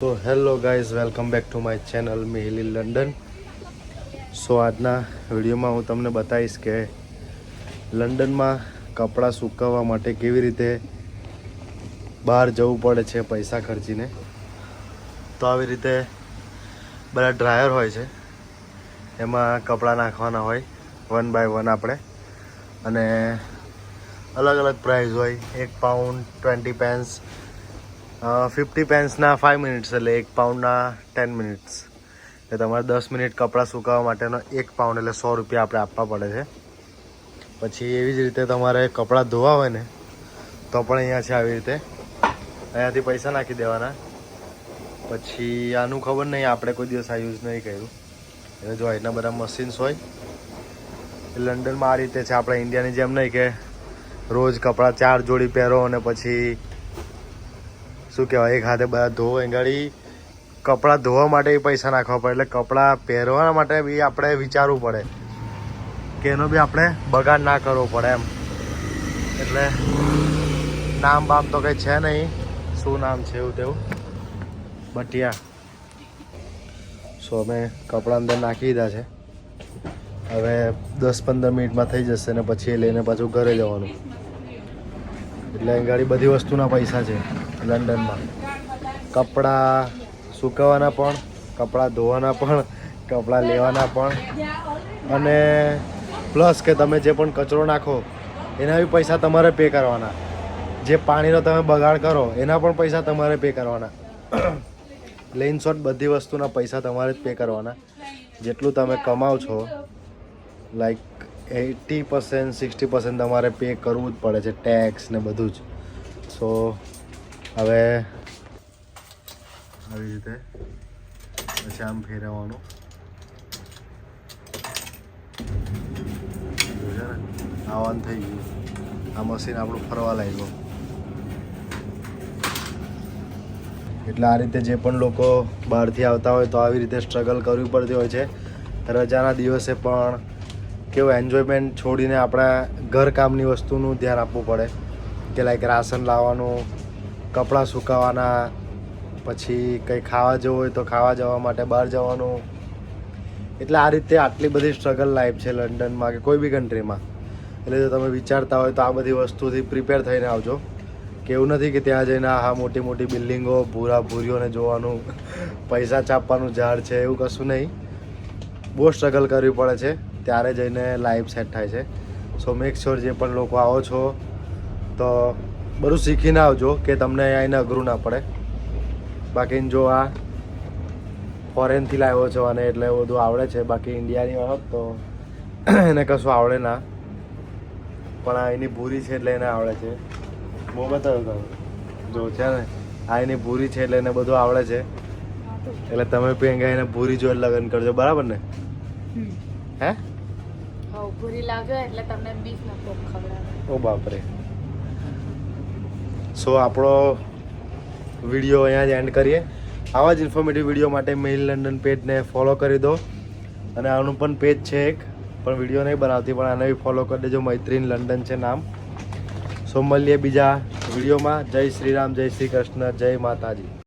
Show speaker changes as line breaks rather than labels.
તો hello guys, welcome back to my channel Mihil in London. So આજના વિડીયોમાં હું તમને બતાવીશ કે લંડનમાં કપડાં સૂકવવા માટે કેવી રીતે બહાર જવું પડે છે પૈસા ખર્ચીને. તો આવી રીતે બધા ડ્રાયર હોય છે, એમાં કપડાં નાખવાના હોય વન બાય વન આપણે, અને અલગ અલગ પ્રાઇસ હોય. £1 20 pence, 50 પેન્સના 5 મિનિટ્સ, એટલે £1 10 મિનિટ્સ. એટલે તમારે 10 મિનિટ કપડાં સુકાવવા માટેનો £1 એટલે ₹100 આપણે આપવા પડે છે. પછી એવી જ રીતે તમારે કપડાં ધોવા હોય ને તો પણ અહીંયા છે આવી રીતે, અહીંયાથી પૈસા નાખી દેવાના. પછી આનું ખબર નહીં, આપણે કોઈ દિવસ આ યુઝ નહીં કર્યું. એટલે જો એટલા બધા મશીન્સ હોય એ લંડનમાં આ રીતે છે. આપણે ઇન્ડિયાની જેમ નહીં કે રોજ કપડાં 4 જોડી પહેરો અને પછી શું કહેવાય એક હાથે બધા ધોવો. એંગાડી કપડાં ધોવા માટે પૈસા નાખવા પડે, એટલે કપડાં પહેરવા માટે બી આપણે વિચારવું પડે કે એનો બી આપણે બગાડ ના કરવો પડે એમ. એટલે નામ બામ તો કંઈ છે નહીં, શું નામ છે એવું તેવું, બટ સો અમે કપડાં અંદર નાખી દીધા છે. હવે 10-15 મિનિટમાં થઈ જશે ને પછી એ લઈને પાછું ઘરે જવાનું. એટલે એંગાડી બધી વસ્તુના પૈસા છે લંડનમાં. કપડાં સૂકવવાના પણ, કપડાં ધોવાના પણ, કપડાં લેવાના પણ, અને પ્લસ કે તમે જે પણ કચરો નાખો એના બી પૈસા તમારે પે કરવાના. જે પાણીનો તમે બગાડ કરો એના પણ પૈસા તમારે પે કરવાના. ઇન શોર્ટ બધી વસ્તુના પૈસા તમારે જ પે કરવાના. જેટલું તમે કમાવ છો લાઈક 80% 60% તમારે પે કરવું જ પડે છે, ટેક્સ ને બધું જ. સો હવે આવી રીતે પછી આમ ફેરવવાનું. આ ઓન થઈ ગયું, આ મશીન આપણું ફરવા લાગ્યું. એટલે આ રીતે જે પણ લોકો બહારથી આવતા હોય તો આવી રીતે સ્ટ્રગલ કરવી પડતી હોય છે. રજાના દિવસે પણ કેવું એન્જોયમેન્ટ છોડીને આપણા ઘરકામની વસ્તુનું ધ્યાન આપવું પડે, કે લાઈક રાશન લાવવાનું, કપડાં સુકાવવાના, પછી કંઈ ખાવા જવું હોય તો ખાવા જવા માટે બહાર જવાનું. એટલે આ રીતે આટલી બધી સ્ટ્રગલ લાઈફ છે લંડનમાં કે કોઈ બી કન્ટ્રીમાં. એટલે જો તમે વિચારતા હોય તો આ બધી વસ્તુથી પ્રિપેર થઈને આવજો. કે એવું નથી કે ત્યાં જઈને હા મોટી મોટી બિલ્ડિંગો, ભૂરીઓને જોવાનું, પૈસા છાપવાનું ઝાડ છે, એવું કશું નહીં. બહુ સ્ટ્રગલ કરવી પડે છે ત્યારે જઈને લાઈફ સેટ થાય છે. સો મેક શ્યોર જે પણ લોકો આવો છો તો બધું શીખીને આવજો કે તમને આવીને અઘરું ના પડે. બાકી જો આ ફોરેનથી લાવ્યો છો અને એટલે બધું આવડે છે, બાકી ઇન્ડિયાની હોત તો એને કશું આવડે ના. પણ આ એની ભૂરી છે એટલે એને આવડે છે. બહુ બતાવ્યું તમે જો છે ને, આ એની ભૂરી છે એટલે એને બધું આવડે છે. એટલે તમે પેંગા એને ભૂરી જોડે લગ્ન કરજો, બરાબર ને? હે
ભૂરી લાવજો એટલે તમને બીફનો પોપ ખવડાવે.
ઓ બાપરે. સો આપણો વિડીયો અહીંયા જ એન્ડ કરીએ. આવા જ ઇન્ફોર્મેટિવ વિડીયો માટે મિહિલ લંડન પેજને ફોલો કરી દો. અને આનું પણ પેજ છે એક, પણ વિડીયો નહીં બનાવતી, પણ આને બી ફોલો કરી દેજો. મૈત્રીન લંડન છે નામ. સો મળીએ બીજા વિડીયોમાં. જય શ્રી રામ, જય શ્રી કૃષ્ણ, જય માતાજી.